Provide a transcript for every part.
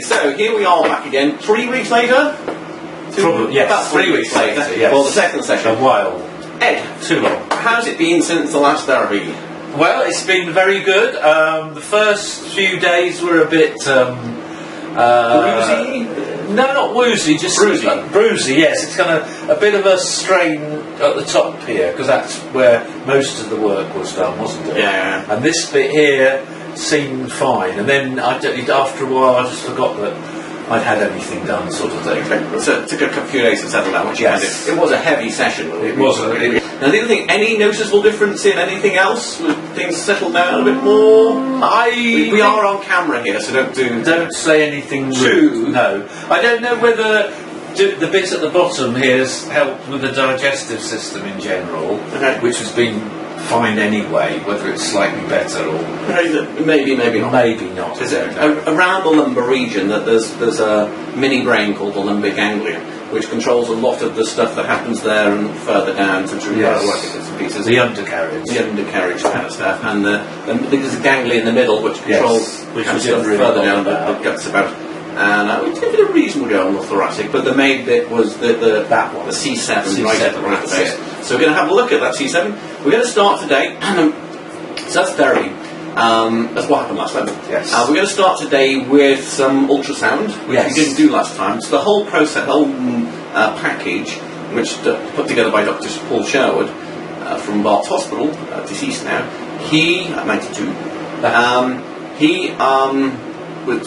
so here we are back again, 3 weeks later? Probably, yes. About 3 weeks later, yes. for the second session. A while. Ed, Too long. how's it been since the last therapy? Well, it's been very good. The first few days were a bit... Bruisey? No, not woozy, just... Bruisey. Bruisey, yes. It's kind of a bit of a strain at the top here, because that's where most of the work was done, wasn't it? Yeah. And this bit here seemed fine. And then after a while, I just forgot that I'd had everything done, sort of thing. So it took a few days to settle down. Once you had Yes. it was a heavy session. It was. Now, do you think any noticeable difference in anything else? With things settled down a bit more? We are on camera here, so Don't say anything True. rude. No. I don't know whether the bit at the bottom here has helped with the digestive system in general, Okay. which has been fine anyway, whether it's slightly better or... Maybe not. Maybe not. Is it around the lumbar region that there's a mini brain called the lumbar ganglion, which controls a lot of the stuff that happens there and further down to bits and pieces. The undercarriage. The undercarriage kind of stuff, and there's a ganglia in the middle which controls which kind of we didn't stuff really further know down the about. guts about. And we did a reasonable job on the thoracic, but the main bit was That one. the C7, C7, right at the that's base. it. So we're going to have a look at that C7. We're going to start today. So that's therapy. That's what happened last time. Yes. We're going to start today with some ultrasound, which Yes. we didn't do last time. So the whole process, the whole package, which put together by Dr. Paul Sherwood from Bart's Hospital, deceased now. He, at 92,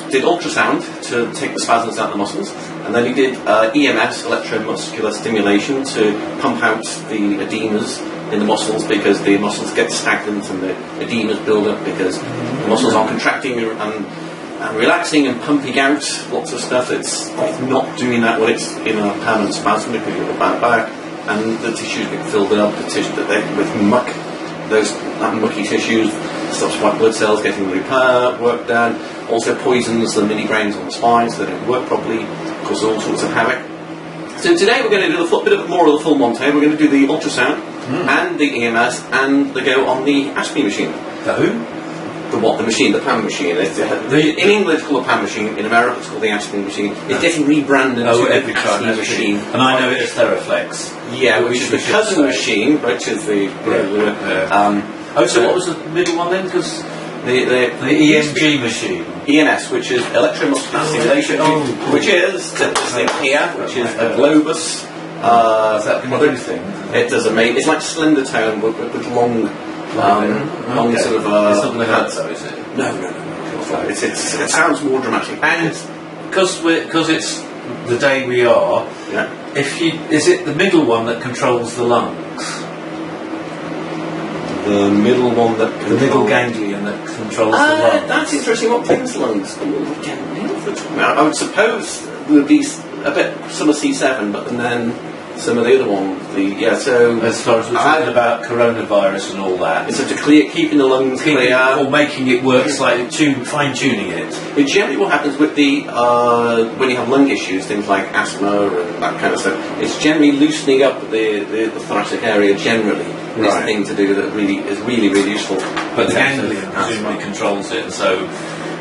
did ultrasound to take the spasms out of the muscles, and then he did EMS, electromuscular stimulation, to pump out the edemas in the muscles, because the muscles get stagnant and the edemas build up because the muscles are contracting and relaxing and pumping out lots of stuff. It's not doing that when it's in a permanent spasm, because you have a bad back and the tissues get filled up with muck. That mucky tissues stops white blood cells getting repair work done. Also poisons the mini brains on the spine, so they don't work properly, causes all sorts of havoc. So today we're going to do a bit more of the full montage. We're going to do the ultrasound and the EMS and the go on the ASMI machine. The who? The machine, the PAM machine. In England it's called a PAM machine, in America it's called the ASMI machine. It's getting rebranded to every the time ASMI machine. And I know it as Theraflex. Yeah, which is the cousin machine, which is the... So what was the middle one then? Because the EMG machine. EMS, which is electromuscular stimulation, which is this thing here, which is a globus. Is that the blue thing? It does it's like slender tone with long, long sort of. It's not going to hurt though, is it? No. It sounds more dramatic, and because it's the day we are. Yeah. Is it the middle one that controls the lungs? The middle one that The middle ganglion that controls the lungs. That's interesting. What things lungs? I would suppose there would be a bit some of C7, but then some of the other ones. So as far as we're talking about coronavirus and all that, so keeping the lungs clear, or making it work slightly, fine tuning it. But generally, what happens with the when you have lung issues, things like asthma and that kind of stuff, it's generally loosening up the thoracic area generally. Is the thing to do that is really useful. But the ganglion presumably controls it, and so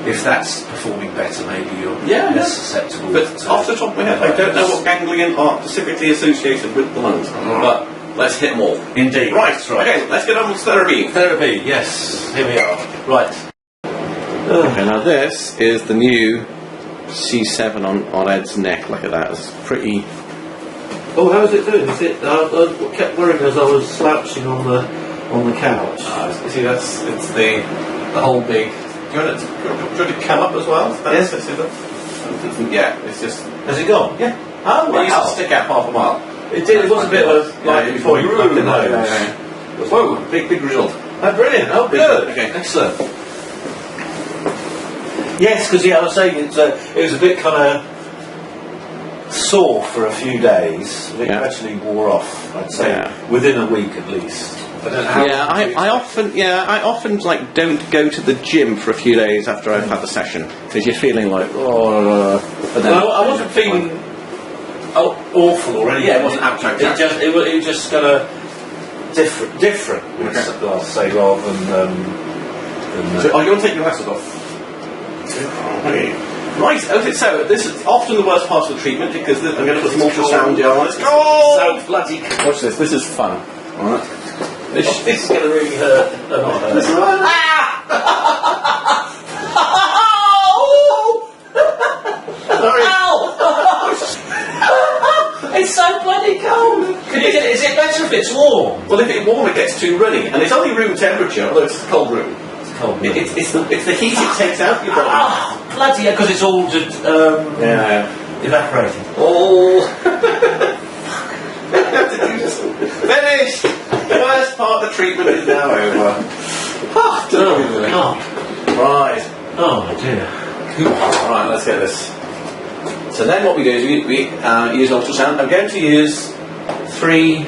if that's performing better, maybe you're less susceptible. But off the top of my head, I don't know what ganglion are specifically associated with the lungs. But let's hit them all. Indeed. Right. Okay, let's get on with therapy. Therapy, yes. Here we are. Right. Okay, now this is the new C7 on Ed's neck. Look at that. It's pretty... Oh, how's it doing? Is it? I kept worrying as I was slouching on the couch. See, it's the whole big... Do you want it to come up as well? Yes. Yeah, it's just... Has it gone? Yeah. Oh, wow. It used to stick out half a mile. It did. It was a bit of like before you rubbed the nose. Whoa, big result. Oh, brilliant. Oh, good. Okay. Excellent. Yes, because I was saying it was a bit kind of sore for a few days. It actually wore off, I'd say, within a week at least. I often like don't go to the gym for a few days after I've had the session, because you're feeling like but then I wasn't feeling awful or anything. Yeah, it wasn't abstract. It was just kind of different. I'll say, rather than. So, you want to take your glasses off? Right, okay, so this is often the worst part of the treatment because I'm going to put some ultrasound gel on it. So bloody. Watch this, this is fun. Alright. This is going to really hurt. Not hurt. Sorry. It's so bloody cold. Is it better if it's warm? Well, if it's warm, it gets too runny, and it's only room temperature, although it's a cold room. It's cold. It's the heat it takes out of your body. Bloody hell, because it's all just evaporating. Oh. Finished! The worst part of the treatment is now over. God. Right. Oh dear. Right, let's get this. So then what we do is we use ultrasound. I'm going to use 3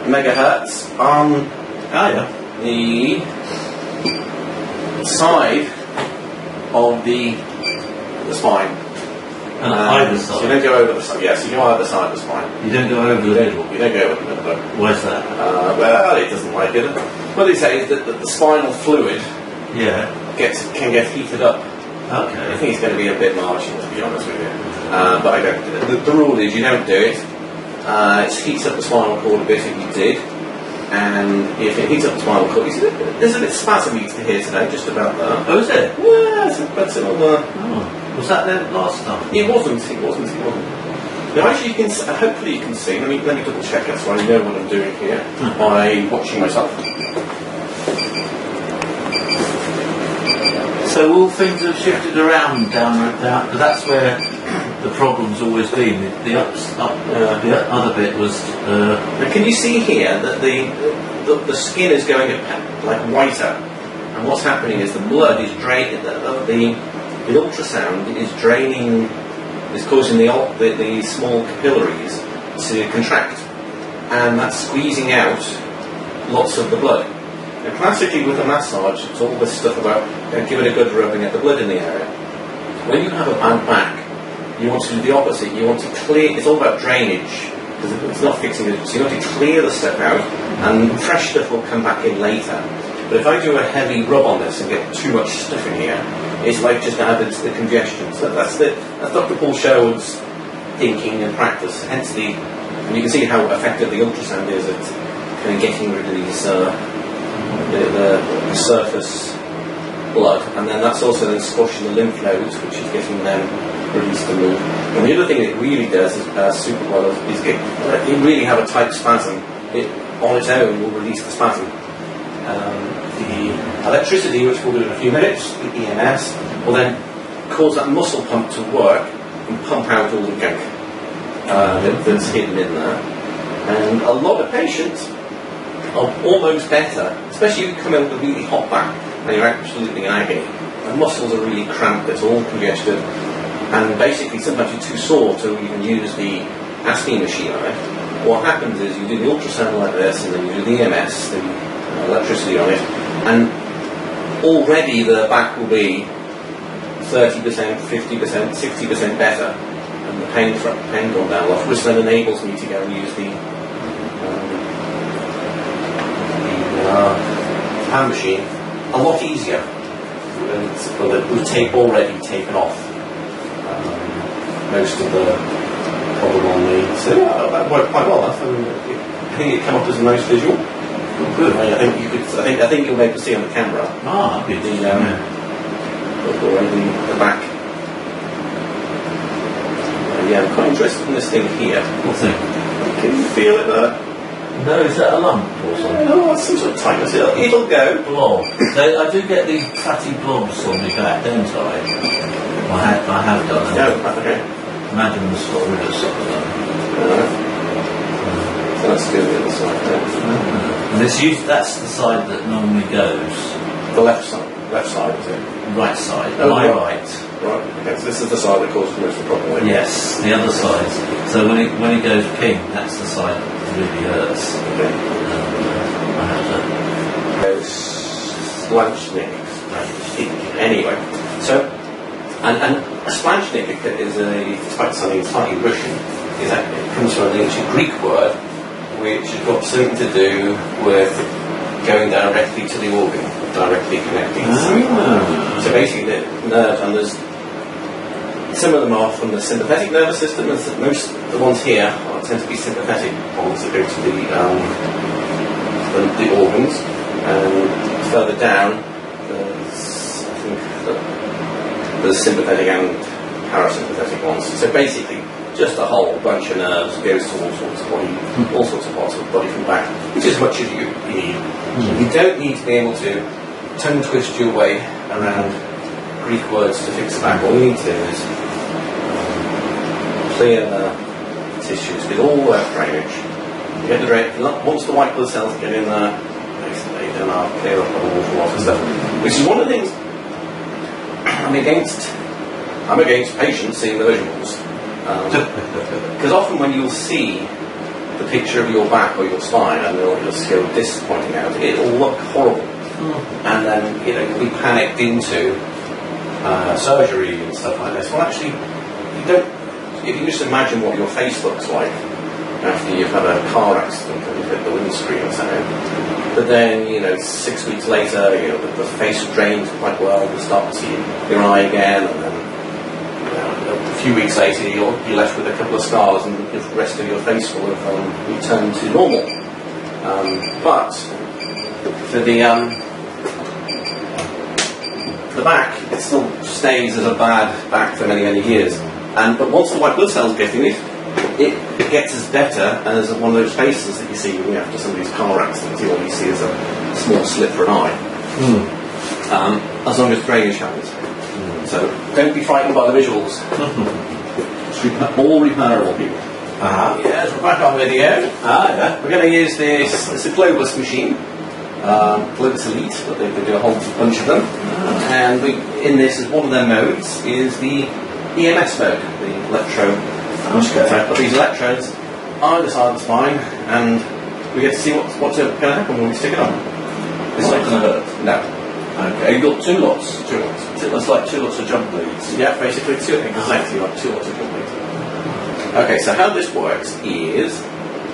megahertz on the side of the spine. Either side? So you don't go over the side. Yes, you go either side of the spine. You don't go over the middle? You don't go over the middle. Where's that? Well, it doesn't like it. What they say is that the spinal fluid can get heated up. Okay. I think it's going to be a bit marginal, to be honest with you. But I don't. The rule is you don't do it. It heats up the spinal cord a bit if you did. And if it heats up the spinal cord, there's a bit spasmy to here today, just about that. Oh, is it? Yeah, it's all there. Oh. Was that there last time? It wasn't. Now, actually, you can. Hopefully, you can see. Let me double check that so I know what I'm doing here by watching myself. So all things have shifted around down, because that's where the problem's always been. The other bit was. Now, can you see here that the skin is going like whiter, and what's happening is the blood is draining. The ultrasound is draining, is causing the small capillaries to contract, and that's squeezing out lots of the blood. Now, classically with a massage, it's all this stuff about give it a good rub and get the blood in the area. When you have a bad back, you want to do the opposite. You want to clear. It's all about drainage because it's not fixing it. So you want to clear the stuff out, and fresh stuff will come back in later. But if I do a heavy rub on this and get too much stuff in here, it's like just added to the congestion. So that's Dr. Paul Sherwood's thinking and practice. Hence and you can see how effective the ultrasound is at kind of getting rid of these the surface blood, and then that's also then squashing the lymph nodes, which is getting them released and moved. And the other thing it really does is super well is you really have a tight spasm. It on its own will release the spasm. The electricity, which we'll do in a few minutes, the EMS, will then cause that muscle pump to work and pump out all the gunk that's hidden in there. And a lot of patients are almost better, especially if you come in with a really hot back and you're absolutely in agony. The muscles are really cramped, it's all congested, and basically sometimes you're too sore to even use the ASMI machine on it. What happens is you do the ultrasound like this, and then you do the EMS, the electricity on it, and already the back will be 30%, 50%, 60% better, and the pain gone down a lot, which then enables me to go and use the hand machine a lot easier. We've already taken off most of the problem on me. So yeah, that worked quite well. I think it came up as a nice visual. Good. I think you'll be able to see on the camera. Good. The back. I'm quite interested in this thing here. What thing? Can you feel it there? No, is that a lump or something? No, it's some sort of tightness. It'll go. Blob. I do get these fatty blobs on my back, don't I? I have done it. No, okay. Imagine the sort of rid of some of them. So let's do the other side then. And that's the side that normally goes. The left side. Left side, is it? Right side. Oh, my right. right. Right. Okay. So this is the side that causes most of the problem. Right? Yes, the other side. So when it goes pink, that's the side that really hurts. Okay. I have to. Splanchnik. Anyway, so and splanchnik is something slightly Russian. It comes from the ancient Greek word, which has got something to do with going directly to the organ, directly connecting. So basically, the nerves, and there's Some of them are from the sympathetic nervous system, and most of the ones here tend to be sympathetic ones that go to the organs. And further down, there's sympathetic and parasympathetic ones. So basically, just a whole bunch of nerves goes to all sorts of parts of the body from the back, which is as much as you need. You don't need to be able to tongue twist your way around Greek words to fix the back. All you need to do is clear the tissues, get all the drainage. You get the drainage. Once the white blood cells get in there, basically, then I'll clear up an awful lot of stuff. Which is one of the things I'm against patients seeing the visuals. Because often when you'll see the picture of your back or your spine and you'll see a disc pointing out, it'll look horrible. And then you'll be panicked into surgery and stuff like this. Well, actually, you don't. If you just imagine what your face looks like after you've had a car accident and you've hit the windscreen or something, but then 6 weeks later, the face drains quite well. You start to see your eye again, and then a few weeks later, you're left with a couple of scars, and the rest of your face will have returned to normal. But for the back, it still stays as a bad back for many, many years. But once the white blood cells get in it gets as better as one of those faces that you see when after somebody's car accident. All you see is a small slit for an eye. As long as drainage happens. So don't be frightened by the visuals. It's all repairable, people. Yes, we're back on video. Yeah. We're going to use this. It's a Globus machine. Globus Elite, but they do a whole bunch of them. And in this, is one of their modes is the EMS mode, the electro. But these electrodes are either side of the spine, and we get to see what's going to happen when we stick it on. It's not going to hurt? No. Okay, you've got two lots. Two lots. It's like two lots of jump leads. Yeah, basically exactly like two lots of jump leads. Okay, so how this works is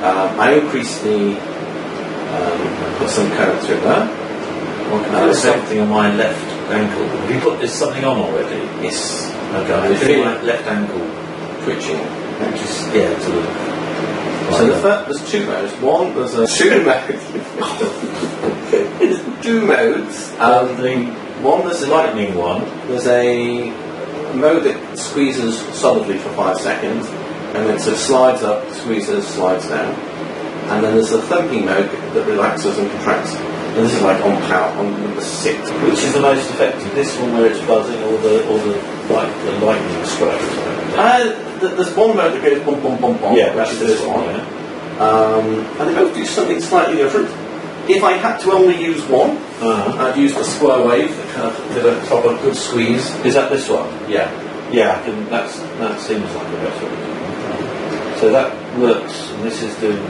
I increase the put some current through there. There's something on my left ankle. Have you put this something on already? Yes. Okay, I feel my left ankle twitching. Just Yeah, sort of. so there's two modes. One, there's a two modes. There's two modes. One, there's the lightning one. There's a mode that squeezes solidly for 5 seconds, and then sort of slides up, squeezes, slides down. And then there's a thumping mode that relaxes and contracts. And this is like on number 6. Which is the most effective? This one where it's buzzing, or the lightning strike? There's one mode that goes bum bum bum bum. Yeah, which is this one. Yeah. And they both do something slightly different. If I had to only use one, I'd use the square wave that kind of did a proper good squeeze. Is that this one? Yeah. Yeah, that seems like the best one. So that works, and this is doing.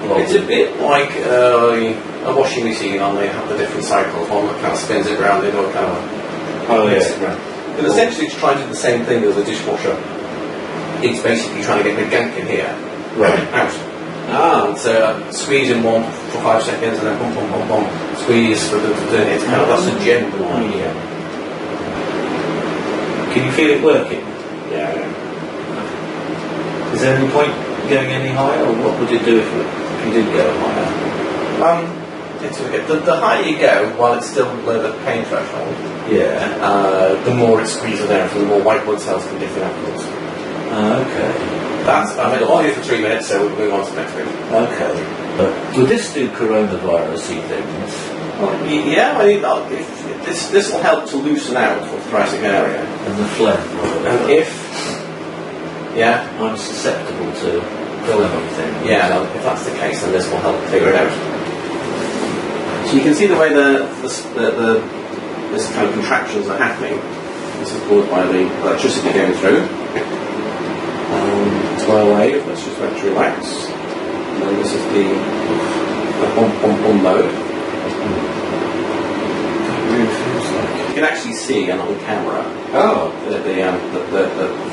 It's a bit like a washing machine, and they have the different cycles. One that kind of spins it around, the other kind of it around. But essentially, it's trying to do the same thing as a dishwasher. It's basically trying to get the gunk in here out. So squeeze in one for 5 seconds, and then bum bum bum bum. Squeeze for the it's kind of that's a general idea. Can you feel it working? Yeah. Is there any point going any higher, or what would it do if you did go higher? The higher you go, while it's still below the pain threshold, the more it squeezes down, so the more white blood cells can get in afterwards. Okay. I made a video for 3 minutes, so we'll move on to the next bit. Okay. Would this do coronavirus-y things? Well, yeah, I mean, this will help to loosen out the thoracic area. And the phlegm. And I'm susceptible to anything. Yeah, if that's the case, then this will help figure it out. So you can see the way this kind of contractions are happening. This is caused by the electricity going through. Square wave, let's just let it relax. And then this is the bump bump bump mode. You can actually see on the camera the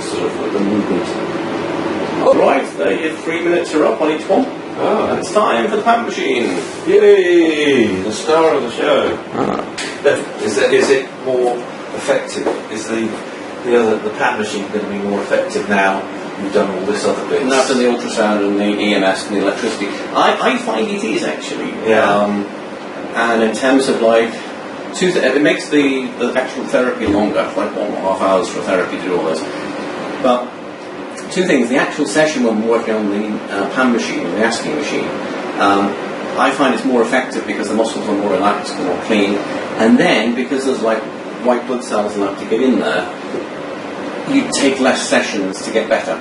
sort of the movement. Alright, your 3 minutes are up on each one. And it's time for the pump machine. Yay! The star of the show. Ah. Is it more effective? Is the the PAN machine going to be more effective now? You've done all this other bits. And after the ultrasound and the EMS and the electricity, I find it is actually. Yeah. And in terms of like, it makes the actual therapy longer, like 1.5 hours for therapy to do all this. But two things: the actual session when we're working on the PAN machine, the ASMI machine, I find it's more effective because the muscles are more relaxed and more clean, and then because there's like white blood cells enough to get in there, you take less sessions to get better.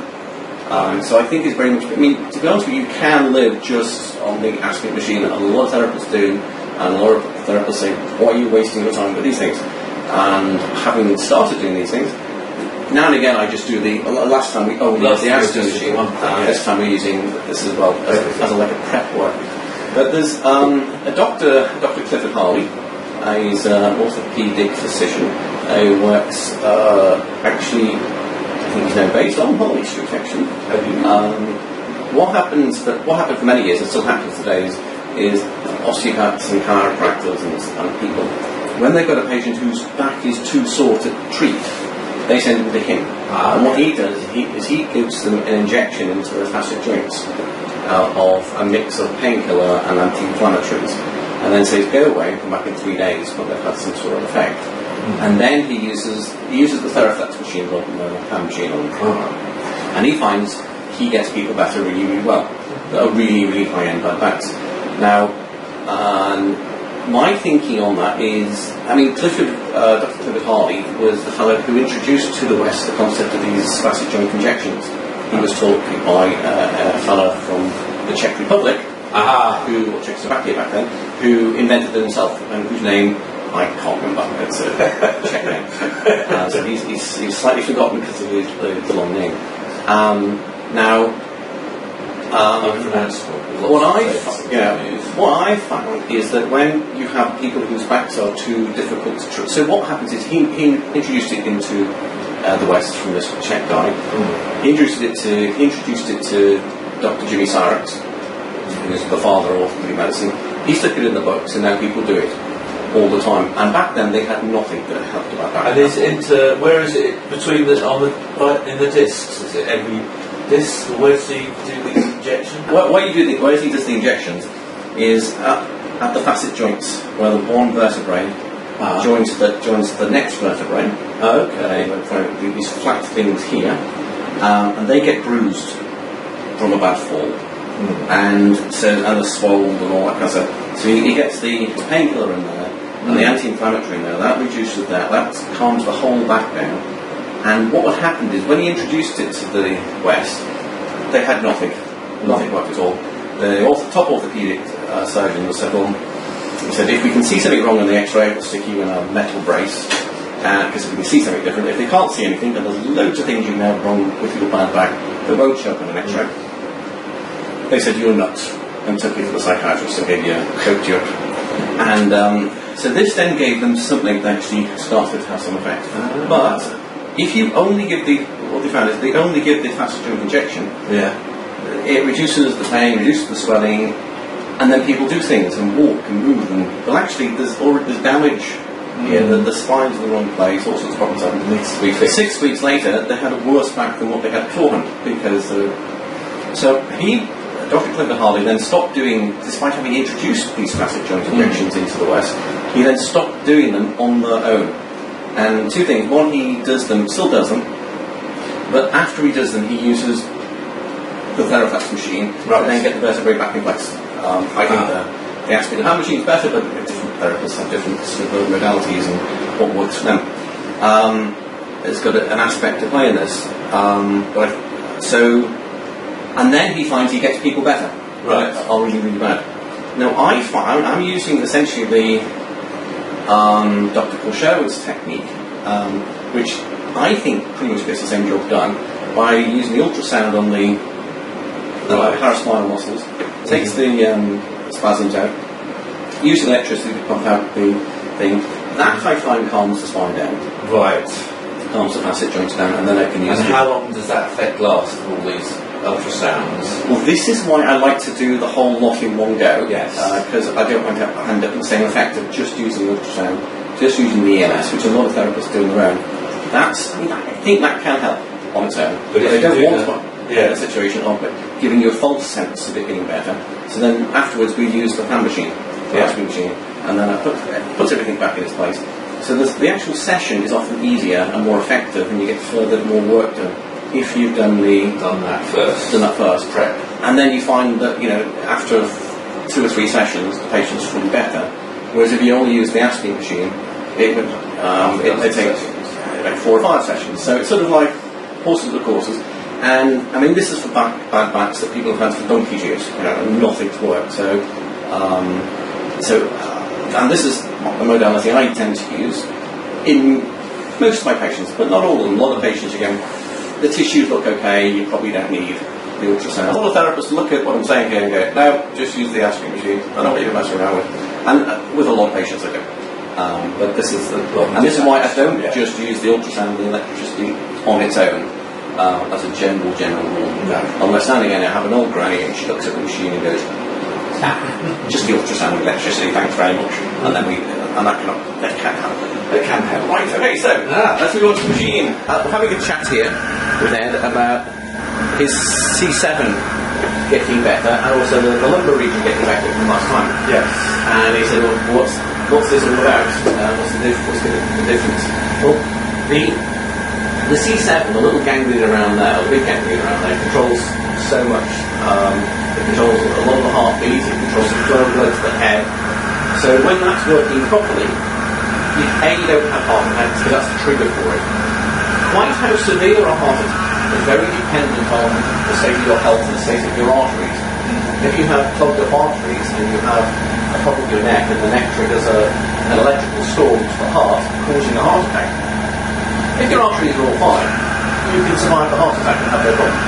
So I think it's very much, I mean, to be honest with you, you can live just on the ASMI machine, and a lot of therapists do, and a lot of therapists say, why are you wasting your time with these things? And having started doing these things, now and again I just do last time we only used the ASMI machine, this time we're using this as well, as like a prep work. But there's a Dr. Clifford Harley. He's an orthopedic physician who works actually, I think he's now based on Harley Street actually. What happened for many years, and still happens today, is osteopaths and chiropractors and people, when they've got a patient whose back is too sore to treat, they send them to him. And what he does is he gives them an injection into the facet joints of a mix of painkiller and anti-inflammatories, and then says go away and come back in 3 days when they've had some sort of effect. And then he uses the Theraflex machine rather than the PAN machine on the program, and he finds he gets people better really, really well that are really, really high-end bad backs. Now, my thinking on that is, I mean, Dr. Clifford Harley was the fellow who introduced to the West the concept of these facet joint injections. He was taught by a fellow from the Czech Republic, or Czechoslovakia back then, who invented it himself, and whose name I can't remember. It's a Czech name. So he's slightly forgotten because of the long name. What I found is that when you have people whose backs are too difficult to treat, so what happens is he introduced it into the West from this Czech guy. He introduced it to Dr. Jimmy Syrex, who is the father of orthopedic medicine. He stuck it in the books, and now people do it all the time. And back then they had nothing that helped about that. And where is it between in the discs? Is it every disc? Where does he do these injections? Where he does the injections is at the facet joints, where the one vertebrae joins the next vertebrae. Okay. These flat things here, and they get bruised from a bad fall, and they're swollen and all that kind of stuff. So he gets the painkiller in there and the anti-inflammatory in there. That reduces that calms the whole back down. And what had happened is when he introduced it to the West, they had nothing worked at all. The top orthopedic surgeon said, he said, if we can see something wrong in the X-ray, we'll stick you in a metal brace. Because if we can see something different, if they can't see anything, then there's loads of things you can have wrong with your bad back that won't show up in an X-ray. They said, you're nuts, and took you to the psychiatrist and coked you up. And so this then gave them something that actually started to have some effect. But if you only give what they found is they only give the facet joint injection, it reduces the pain, reduces the swelling, and then people do things and walk and move, well actually there's damage here, the spine's in the wrong place, all sorts of problems happen. 6 weeks later they had a worse back than what they had beforehand, because Dr. Clifford Harley then stopped doing, despite having introduced these facet joint injections into the West, he then stopped doing them on their own. And two things: one, he still does them, but after he does them, he uses the Theraflex machine to then get the vertebrae back in place. I think the ASMI PAN machine is better, but different therapists have different sort of modalities and what works for them. It's got an aspect to play in this. And then he finds he gets people better. Right. Are really, really bad. Now I'm using essentially the Dr. Corshow's technique, which I think pretty much gets the same job done by using the ultrasound on the paraspinal muscles, takes the spasms out, using electricity to pump out the thing. That I find calms the spine down. Right. Calms the facet joints down, and then I can use it. And how long does that effect last, all these ultrasounds? Well, this is why I like to do the whole lot in one go. Yes. Because I don't want to end up with the same effect of just using ultrasound, just using the EMS, which a lot of therapists do on their own. I think that can help on its own. But if they you don't do want that- to get a situation of giving you a false sense of it being better. So then afterwards we use the fan machine, the ASMI machine, and then it puts everything back in its place. So the actual session is often easier and more effective, and you get further more work done if you've done that first. prep. And then you find that after 2 or 3 sessions, the patient's fully better. Whereas if you only use the ASMI machine, it would it takes like 4 or 5 sessions. So it's sort of like horses for courses. And I mean, this is for bad backs that people have had for donkey's years, and nothing's worked. So, and this is the modality I tend to use in most of my patients, but not all of them. A lot of patients, the tissues look okay, you probably don't need the ultrasound. A lot of therapists look at what I'm saying here and go, no, just use the ASMI machine. I don't want you to mess around with. And with a lot of patients, I do. But this is why I don't just use the ultrasound and the electricity on its own as a general rule. No. Unless now and again I have an old granny and she looks at the machine and goes, just the ultrasound and electricity, thanks very much. And then that can happen. Right, okay, so let's move on to the machine. We're having a chat here with Ed about his C7 getting better and also the lumbar region getting better from last time. Yes. And he said, well, what's this all about? What's the difference? Well, the C7, the little ganglion around there, the big ganglion around there, controls so much. It controls a lot of the heartbeat, it controls the flow of blood to the head. So when that's working properly, you don't have heart attacks, because that's the trigger for it. Quite how severe a heart attack is very dependent on the state of your health and the state of your arteries. If you have clogged up arteries and you have a problem with your neck, and the neck triggers an electrical storm to the heart, causing a heart attack. If your arteries are all fine, you can survive the heart attack and have no problem.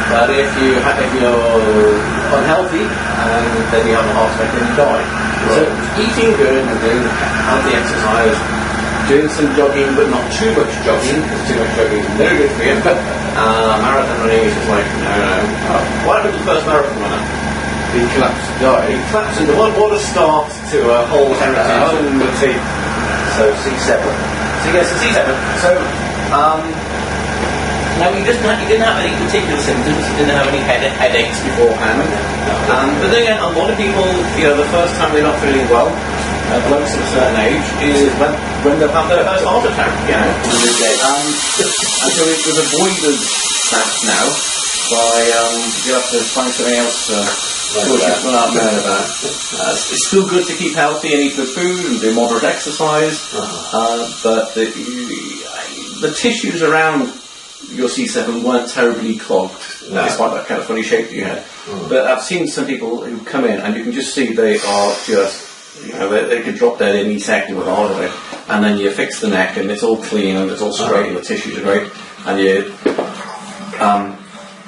But if you're unhealthy and then you have a heart attack, then you die. Right. So eating good and doing healthy exercise, doing some jogging but not too much jogging, because too much jogging is no good for you. Marathon running is just like, no. What happened to the first marathon runner? He collapsed and died. He collapsed into what a start to a whole heritage. So C7. So yes, the C7. So now he didn't have any particular symptoms. He didn't have any headaches beforehand. But then again, a lot of people, the first time they're not feeling well, blokes of a certain age, is when they've had their first heart attack. And so it was avoided that now by you have to find something else. It's still good to keep healthy and eat good food and do moderate exercise, but the tissues around your C7 weren't terribly clogged, despite that kind of funny shape that you had. But I've seen some people who come in and you can just see they are just, they could drop dead any second with a heart attack, and then you fix the neck and it's all clean and it's all straight and the tissues are great,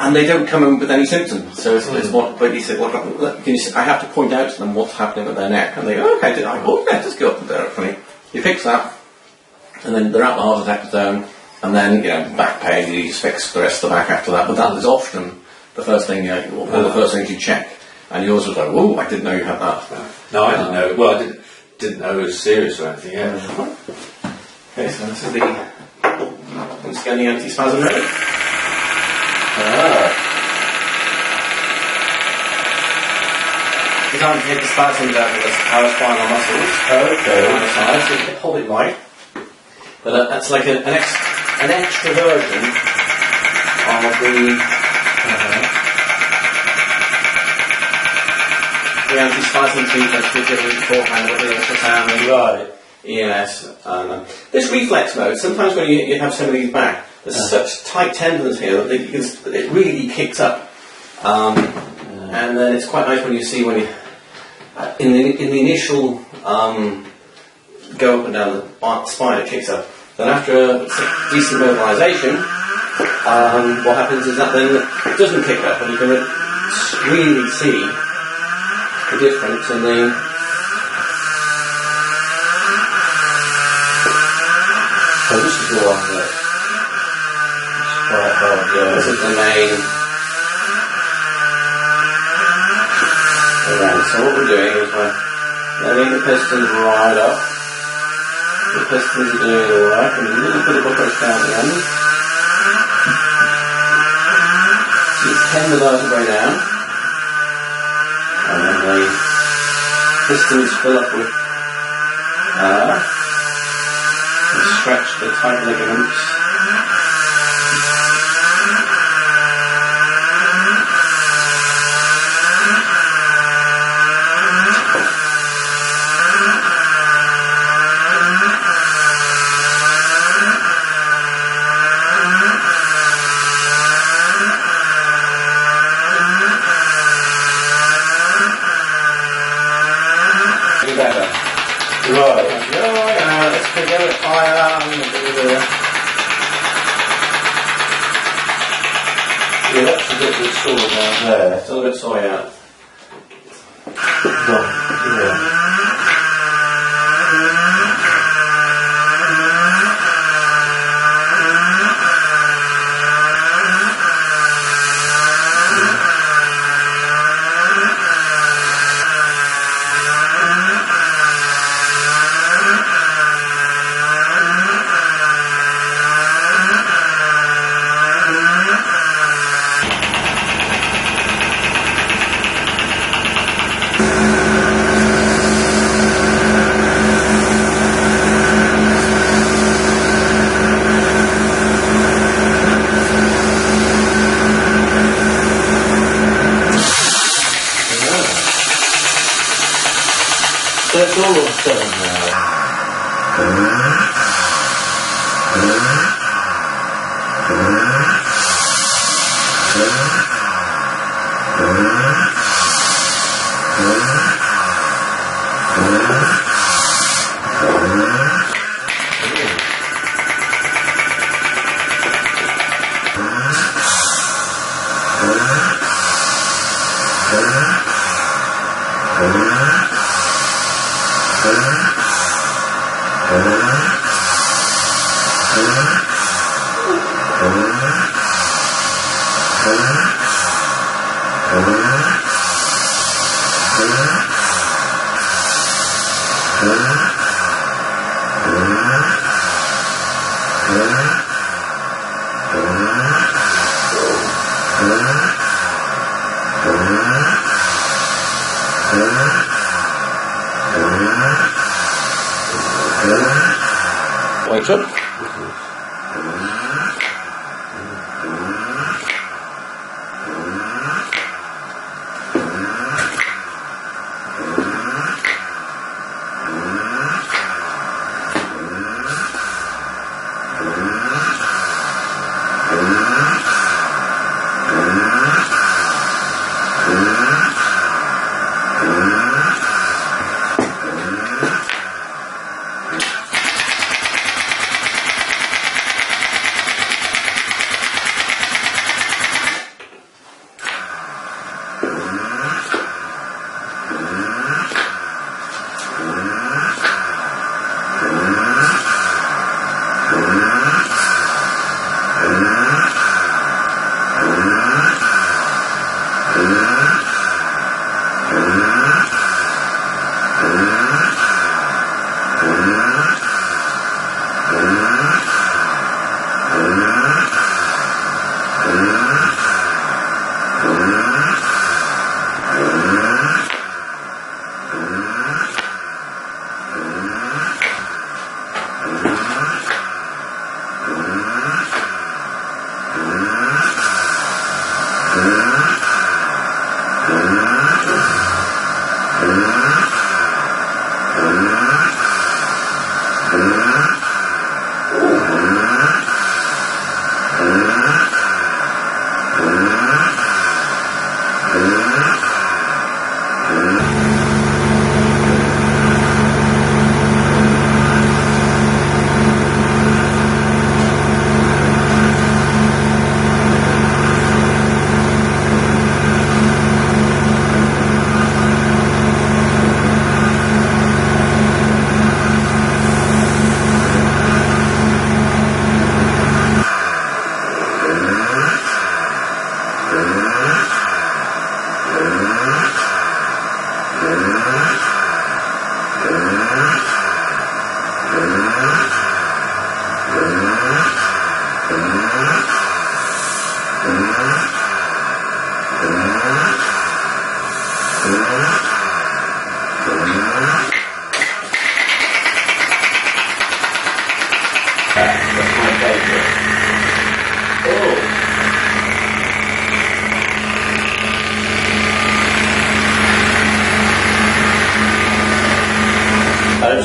and they don't come in with any symptoms. So it's what. But he said, "Well, I have to point out to them what's happening with their neck." And they go, "Okay, just go up and there for me." You fix that, and then they're out the heart attack zone, and then back pain. You just fix the rest of the back after that. But that is often the first thing, one of the first things you check. And yours was like, "Oh, I didn't know you had that." No, I didn't know. Well, I didn't know it was serious or anything. Yeah. Okay, so this is the scanning anti-spasm ready. Designed to take the spasms out of the paraspinal muscles. Okay. So you can hold it light. But that's like an extra version of the anti-spasm treatments we did beforehand with the ultrasound and EMS. This reflex mode, sometimes when you have somebody's back, there's such tight tendons here that it really kicks up, and then it's quite nice when you see in the initial go up and down the spine, it kicks up. Then after a decent mobilisation, what happens is that then it doesn't kick up, and you can really see the difference in the. So this is the one that. This is the main. So what we're doing is we're letting the pistons ride up. The pistons are doing alright, and a little bit of upper down at the end. So you tendonise the way down, and then the pistons fill up with air, and stretch the tight ligaments. Better. Right. Let's go a bit higher. Yeah, that's a bit sore down there. Still a bit sore, yeah. Yeah. So it's all on 7 now.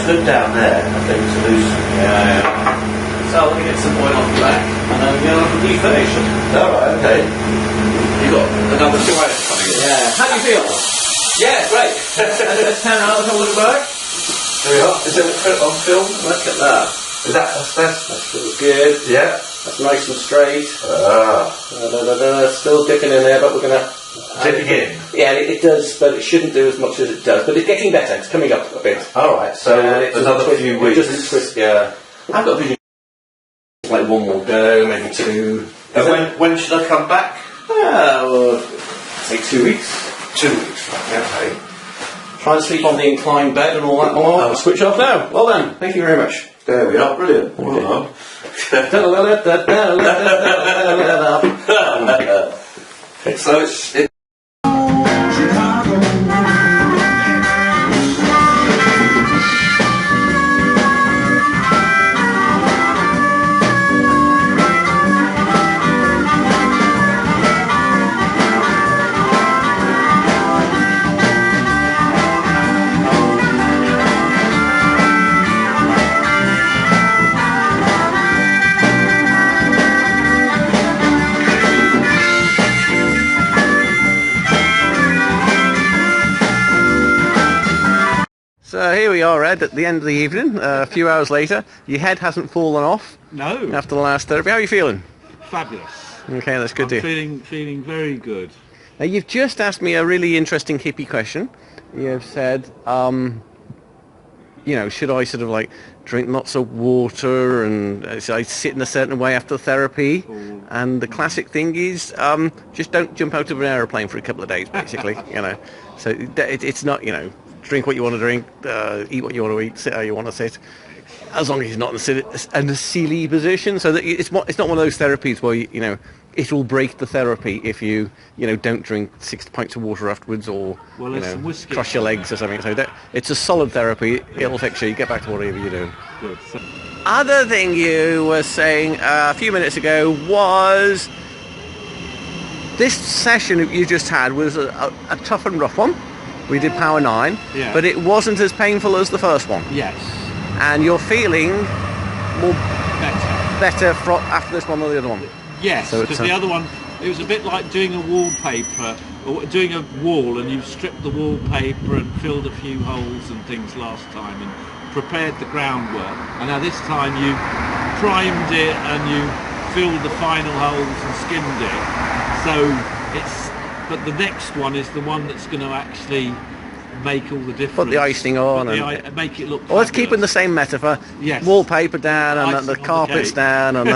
that's good down there, I think, to loosen. Yeah. So let me get some oil off the back, and then we're going to refinish it. Alright, okay. You've got another 2 hours coming in. Yeah. How do you feel? Yeah, great. Let's 10 hours, have a look back. There we are. Is it on film? Look at that. Is that That feels good. Yeah. That's nice and straight. Ah. Still dipping in there, but we're going to... Dipping in? Yeah, it does, but it shouldn't do as much as it does. But it's getting better. It's coming up a bit. Alright, so another few weeks. It doesn't twist, yeah. I've got a vision. Like one more go, maybe 2. And when should I come back? Well, say 2 weeks. 2 weeks, right, okay. Try and sleep on the inclined bed and all that. I'll switch off now. Well done. Thank you very much. There we are, brilliant. Well done. So it's So here we are, Ed, at the end of the evening, a few hours later. Your head hasn't fallen off. No. After the last therapy. How are you feeling? Fabulous. Okay, that's good to I'm feeling very good. Now, you've just asked me a really interesting hippie question. You've said, you know, should I sort of like drink lots of water and should I sit in a certain way after therapy? And the classic thing is, just don't jump out of an aeroplane for a couple of days, basically, you know. So it's not, you know, drink what you want to drink, eat what you want to eat, sit how you want to sit, as long as you're not in a silly position. So that it's not one of those therapies where you know it will break the therapy if you don't drink 6 pints of water afterwards or cross your legs or something. So it's a solid therapy. It'll fix you. You get back to whatever you're doing. Good. Other thing you were saying a few minutes ago was this session that you just had was a tough and rough one. We did power 9, but it wasn't as painful as the first one. Yes. And you're feeling more better after this one than the other one. Yes, because the other one, it was a bit like doing a wallpaper, or doing a wall, and you stripped the wallpaper and filled a few holes and things last time and prepared the groundwork. And now this time you primed it and you filled the final holes and skimmed it. So it's, but the next one is the one that's going to actually make all the difference. Put the icing on and make it look Well, let's keep in the same metaphor. Yes. Wallpaper down and the Icing on the carpets cake. down and